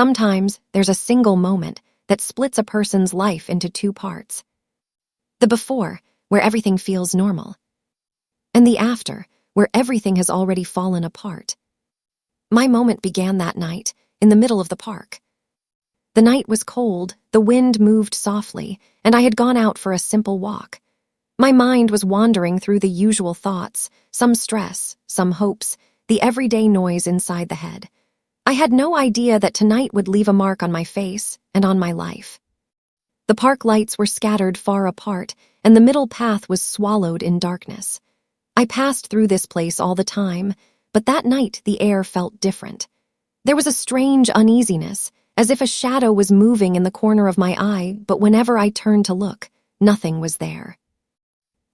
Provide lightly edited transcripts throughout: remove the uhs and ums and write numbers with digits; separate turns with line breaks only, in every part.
Sometimes there's a single moment that splits a person's life into two parts. The before, where everything feels normal, and the after, where everything has already fallen apart. My moment began that night, in the middle of the park. The night was cold, the wind moved softly, and I had gone out for a simple walk. My mind was wandering through the usual thoughts, some stress, some hopes, the everyday noise inside the head. I had no idea that tonight would leave a mark on my face and on my life. The park lights were scattered far apart, and the middle path was swallowed in darkness. I passed through this place all the time, but that night the air felt different. There was a strange uneasiness, as if a shadow was moving in the corner of my eye, but whenever I turned to look, nothing was there.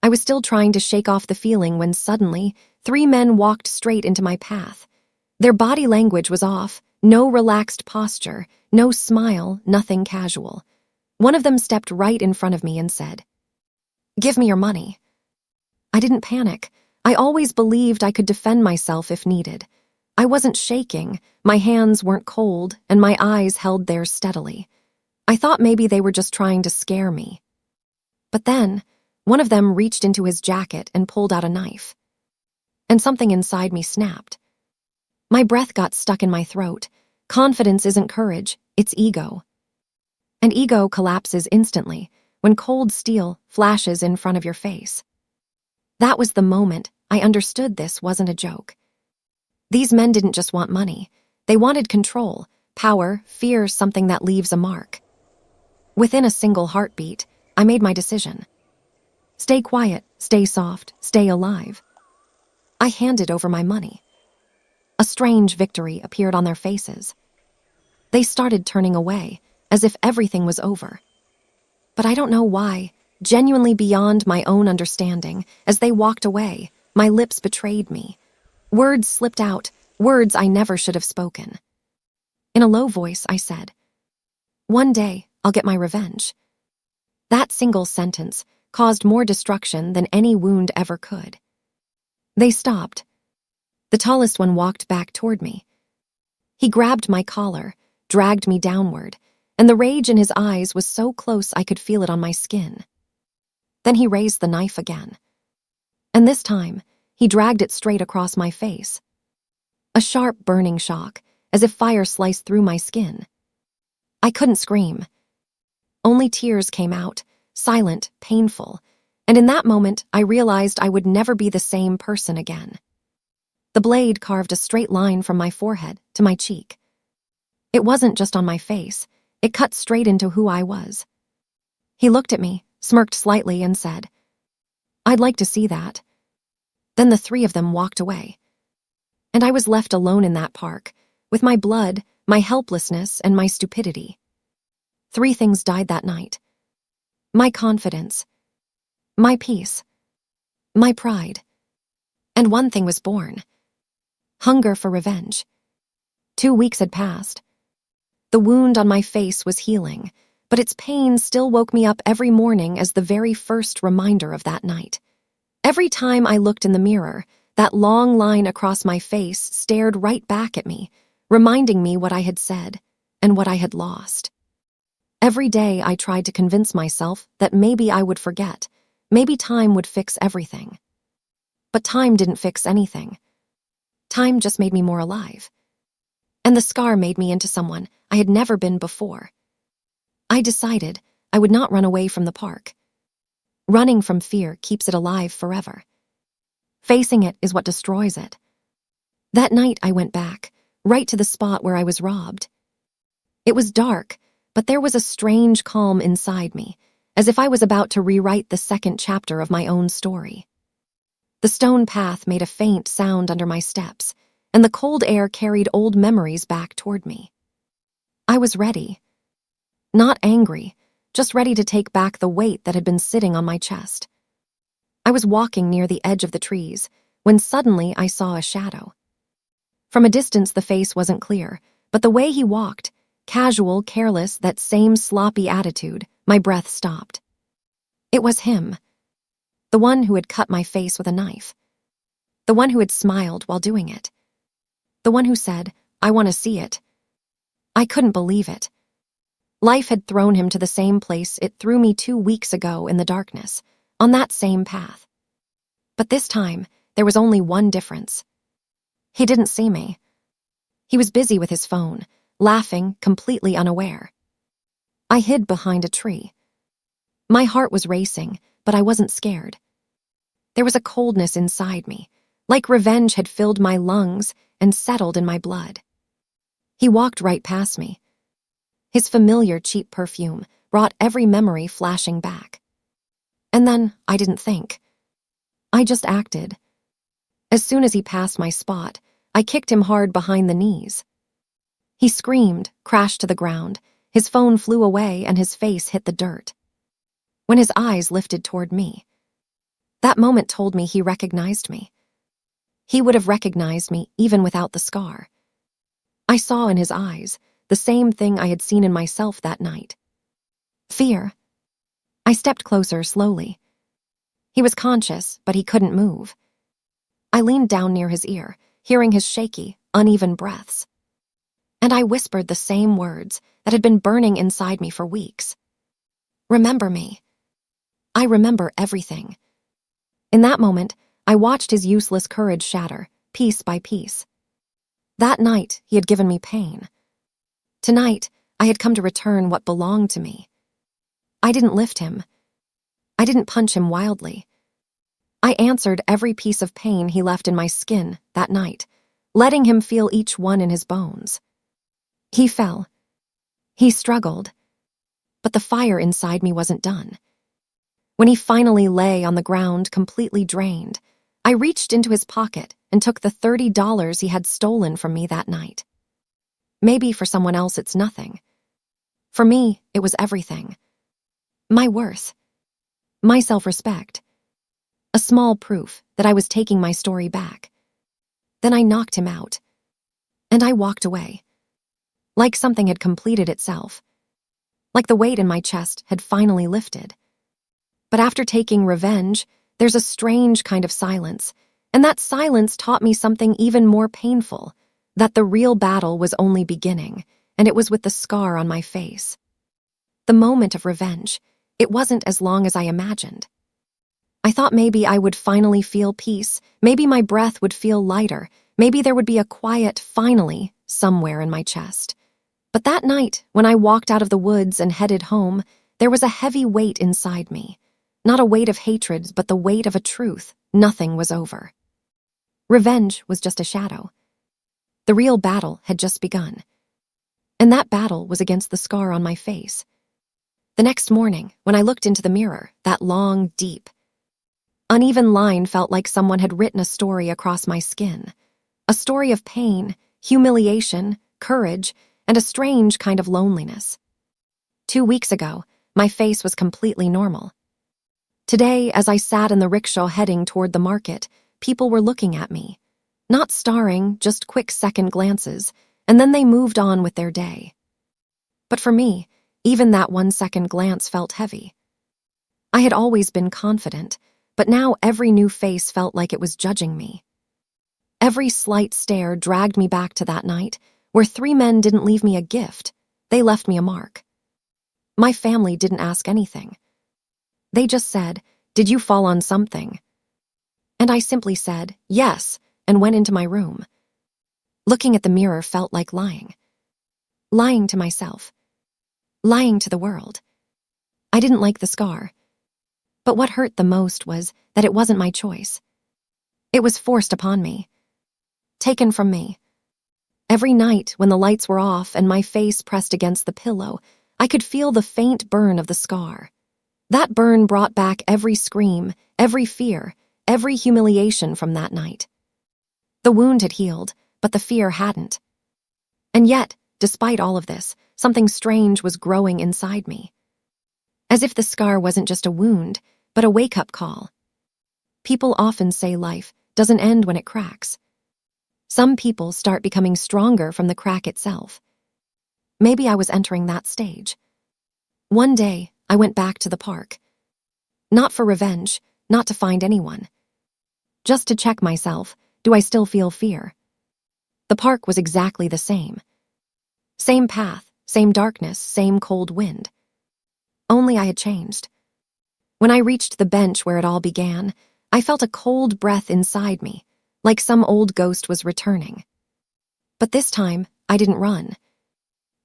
I was still trying to shake off the feeling when suddenly 3 men walked straight into my path. Their body language was off, no relaxed posture, no smile, nothing casual. One of them stepped right in front of me and said, "Give me your money." I didn't panic. I always believed I could defend myself if needed. I wasn't shaking, my hands weren't cold, and my eyes held theirs steadily. I thought maybe they were just trying to scare me. But then, one of them reached into his jacket and pulled out a knife. And something inside me snapped. My breath got stuck in my throat. Confidence isn't courage, it's ego. And ego collapses instantly when cold steel flashes in front of your face. That was the moment I understood this wasn't a joke. These men didn't just want money. They wanted control, power, fear, something that leaves a mark. Within a single heartbeat, I made my decision. Stay quiet, stay soft, stay alive. I handed over my money. A strange victory appeared on their faces. They started turning away, as if everything was over. But I don't know why, genuinely beyond my own understanding, as they walked away, my lips betrayed me. Words slipped out, words I never should have spoken. In a low voice, I said, "One day, I'll get my revenge." That single sentence caused more destruction than any wound ever could. They stopped. The tallest one walked back toward me. He grabbed my collar, dragged me downward, and the rage in his eyes was so close I could feel it on my skin. Then he raised the knife again. And this time, he dragged it straight across my face. A sharp, burning shock, as if fire sliced through my skin. I couldn't scream. Only tears came out, silent, painful, and in that moment I realized I would never be the same person again. The blade carved a straight line from my forehead to my cheek. It wasn't just on my face, it cut straight into who I was. He looked at me, smirked slightly, and said, "I'd like to see that." Then the 3 of them walked away. And I was left alone in that park, with my blood, my helplessness, and my stupidity. 3 things died that night. My confidence, my peace, my pride. And one thing was born. Hunger for revenge. 2 weeks had passed. The wound on my face was healing, but its pain still woke me up every morning as the very first reminder of that night. Every time I looked in the mirror, that long line across my face stared right back at me, reminding me what I had said and what I had lost. Every day I tried to convince myself that maybe I would forget, maybe time would fix everything. But time didn't fix anything. Time just made me more alive. And the scar made me into someone I had never been before. I decided I would not run away from the park. Running from fear keeps it alive forever. Facing it is what destroys it. That night I went back, right to the spot where I was robbed. It was dark, but there was a strange calm inside me, as if I was about to rewrite the second chapter of my own story. The stone path made a faint sound under my steps, and the cold air carried old memories back toward me. I was ready. Not angry, just ready to take back the weight that had been sitting on my chest. I was walking near the edge of the trees, when suddenly I saw a shadow. From a distance the face wasn't clear, but the way he walked, casual, careless, that same sloppy attitude, my breath stopped. It was him. The one who had cut my face with a knife. The one who had smiled while doing it. The one who said, "I want to see it." I couldn't believe it. Life had thrown him to the same place it threw me 2 weeks ago in the darkness, on that same path. But this time, there was only one difference. He didn't see me. He was busy with his phone, laughing, completely unaware. I hid behind a tree. My heart was racing, but I wasn't scared. There was a coldness inside me, like revenge had filled my lungs and settled in my blood. He walked right past me. His familiar cheap perfume brought every memory flashing back. And then I didn't think. I just acted. As soon as he passed my spot, I kicked him hard behind the knees. He screamed, crashed to the ground. His phone flew away and his face hit the dirt. When his eyes lifted toward me, that moment told me he recognized me. He would have recognized me even without the scar. I saw in his eyes the same thing I had seen in myself that night. Fear. I stepped closer slowly. He was conscious, but he couldn't move. I leaned down near his ear, hearing his shaky, uneven breaths. And I whispered the same words that had been burning inside me for weeks. Remember me. I remember everything. In that moment, I watched his useless courage shatter, piece by piece. That night, he had given me pain. Tonight, I had come to return what belonged to me. I didn't lift him. I didn't punch him wildly. I answered every piece of pain he left in my skin that night, letting him feel each one in his bones. He fell. He struggled. But the fire inside me wasn't done. When he finally lay on the ground completely drained, I reached into his pocket and took the $30 he had stolen from me that night. Maybe for someone else it's nothing. For me, it was everything. My worth. My self-respect. A small proof that I was taking my story back. Then I knocked him out. And I walked away. Like something had completed itself. Like the weight in my chest had finally lifted. But after taking revenge, there's a strange kind of silence, and that silence taught me something even more painful, that the real battle was only beginning, and it was with the scar on my face. The moment of revenge, it wasn't as long as I imagined. I thought maybe I would finally feel peace, maybe my breath would feel lighter, maybe there would be a quiet finally somewhere in my chest. But that night, when I walked out of the woods and headed home, there was a heavy weight inside me. Not a weight of hatred, but the weight of a truth. Nothing was over. Revenge was just a shadow. The real battle had just begun. And that battle was against the scar on my face. The next morning, when I looked into the mirror, that long, deep, uneven line felt like someone had written a story across my skin. A story of pain, humiliation, courage, and a strange kind of loneliness. 2 weeks ago, my face was completely normal. Today, as I sat in the rickshaw heading toward the market, people were looking at me. Not staring, just quick second glances, and then they moved on with their day. But for me, even that 1-second glance felt heavy. I had always been confident, but now every new face felt like it was judging me. Every slight stare dragged me back to that night, where 3 men didn't leave me a gift, they left me a mark. My family didn't ask anything. They just said, "Did you fall on something?" And I simply said, "Yes," and went into my room. Looking at the mirror felt like lying. Lying to myself. Lying to the world. I didn't like the scar. But what hurt the most was that it wasn't my choice. It was forced upon me. Taken from me. Every night, when the lights were off and my face pressed against the pillow, I could feel the faint burn of the scar. That burn brought back every scream, every fear, every humiliation from that night. The wound had healed, but the fear hadn't. And yet, despite all of this, something strange was growing inside me. As if the scar wasn't just a wound, but a wake-up call. People often say life doesn't end when it cracks. Some people start becoming stronger from the crack itself. Maybe I was entering that stage. One day, I went back to the park. Not for revenge, not to find anyone. Just to check myself, do I still feel fear? The park was exactly the same. Same path, same darkness, same cold wind. Only I had changed. When I reached the bench where it all began, I felt a cold breath inside me, like some old ghost was returning. But this time, I didn't run.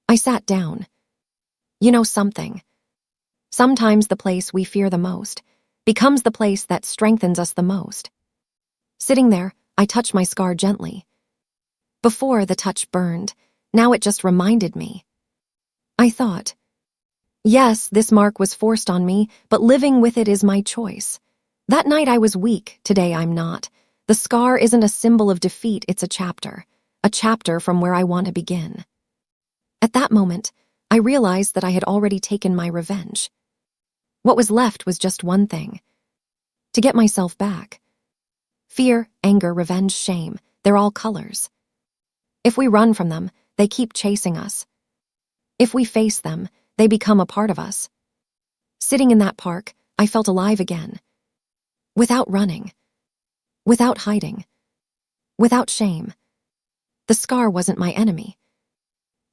I sat down. You know something? Sometimes the place we fear the most becomes the place that strengthens us the most. Sitting there, I touched my scar gently. Before, the touch burned. Now it just reminded me. I thought, yes, this mark was forced on me, but living with it is my choice. That night I was weak, today I'm not. The scar isn't a symbol of defeat, it's a chapter from where I want to begin. At that moment, I realized that I had already taken my revenge. What was left was just one thing: to get myself back. Fear, anger, revenge, shame, they're all colors. If we run from them, they keep chasing us. If we face them, they become a part of us. Sitting in that park, I felt alive again. Without running. Without hiding. Without shame. The scar wasn't my enemy.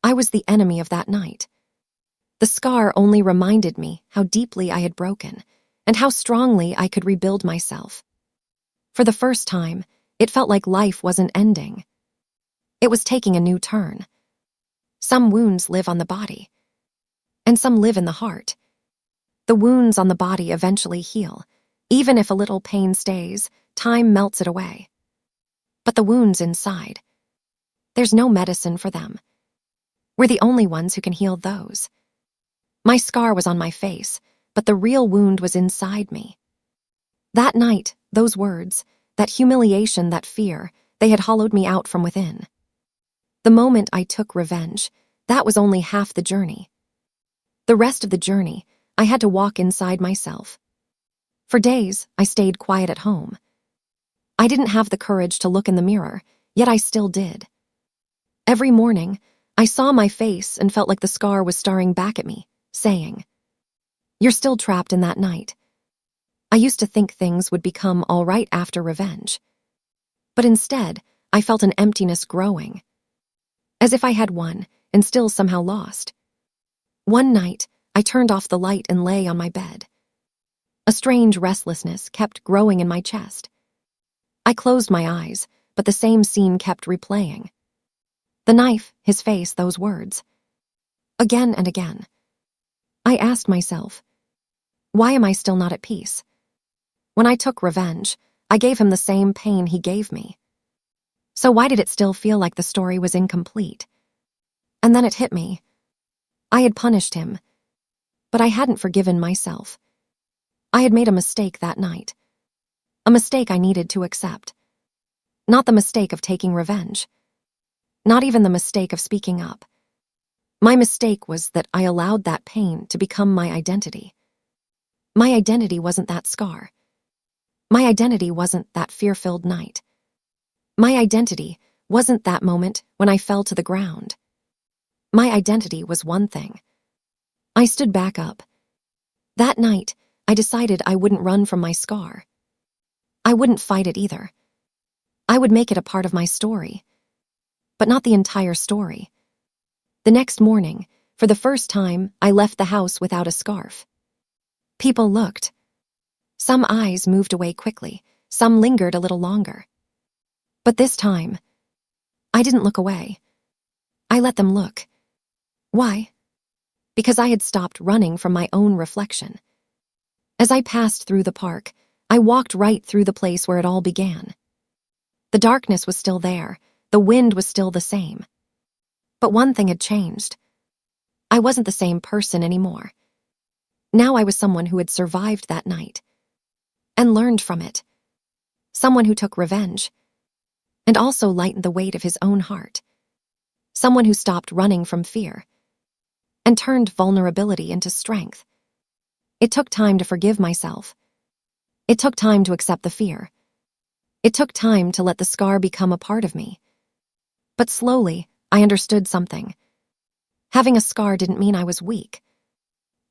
I was the enemy of that night. The scar only reminded me how deeply I had broken and how strongly I could rebuild myself. For the first time, it felt like life wasn't ending. It was taking a new turn. Some wounds live on the body, and some live in the heart. The wounds on the body eventually heal. Even if a little pain stays, time melts it away. But the wounds inside, there's no medicine for them. We're the only ones who can heal those. My scar was on my face, but the real wound was inside me. That night, those words, that humiliation, that fear, they had hollowed me out from within. The moment I took revenge, that was only half the journey. The rest of the journey, I had to walk inside myself. For days, I stayed quiet at home. I didn't have the courage to look in the mirror, yet I still did. Every morning, I saw my face and felt like the scar was staring back at me, saying, "You're still trapped in that night." I used to think things would become all right after revenge. But instead, I felt an emptiness growing. As if I had won and still somehow lost. One night, I turned off the light and lay on my bed. A strange restlessness kept growing in my chest. I closed my eyes, but the same scene kept replaying. The knife, his face, those words. Again and again. I asked myself, why am I still not at peace? When I took revenge, I gave him the same pain he gave me. So why did it still feel like the story was incomplete? And then it hit me. I had punished him, but I hadn't forgiven myself. I had made a mistake that night. A mistake I needed to accept. Not the mistake of taking revenge. Not even the mistake of speaking up. My mistake was that I allowed that pain to become my identity. My identity wasn't that scar. My identity wasn't that fear-filled night. My identity wasn't that moment when I fell to the ground. My identity was one thing. I stood back up. That night, I decided I wouldn't run from my scar. I wouldn't fight it either. I would make it a part of my story. But not the entire story. The next morning, for the first time, I left the house without a scarf. People looked. Some eyes moved away quickly, some lingered a little longer. But this time, I didn't look away. I let them look. Why? Because I had stopped running from my own reflection. As I passed through the park, I walked right through the place where it all began. The darkness was still there, the wind was still the same. But one thing had changed. I wasn't the same person anymore. Now I was someone who had survived that night. And learned from it. Someone who took revenge. And also lightened the weight of his own heart. Someone who stopped running from fear. And turned vulnerability into strength. It took time to forgive myself. It took time to accept the fear. It took time to let the scar become a part of me. But slowly, I understood something. Having a scar didn't mean I was weak.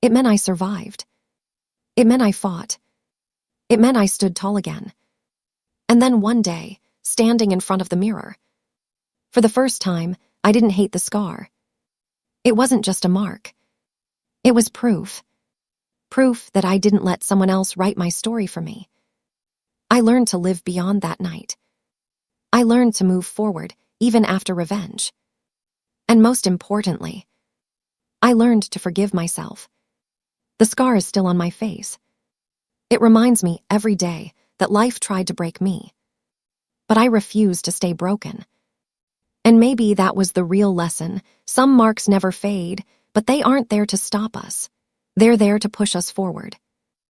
It meant I survived. It meant I fought. It meant I stood tall again. And then one day, standing in front of the mirror. For the first time, I didn't hate the scar. It wasn't just a mark. It was proof. Proof that I didn't let someone else write my story for me. I learned to live beyond that night. I learned to move forward, even after revenge. And most importantly, I learned to forgive myself. The scar is still on my face. It reminds me every day that life tried to break me. But I refused to stay broken. And maybe that was the real lesson. Some marks never fade, but they aren't there to stop us. They're there to push us forward.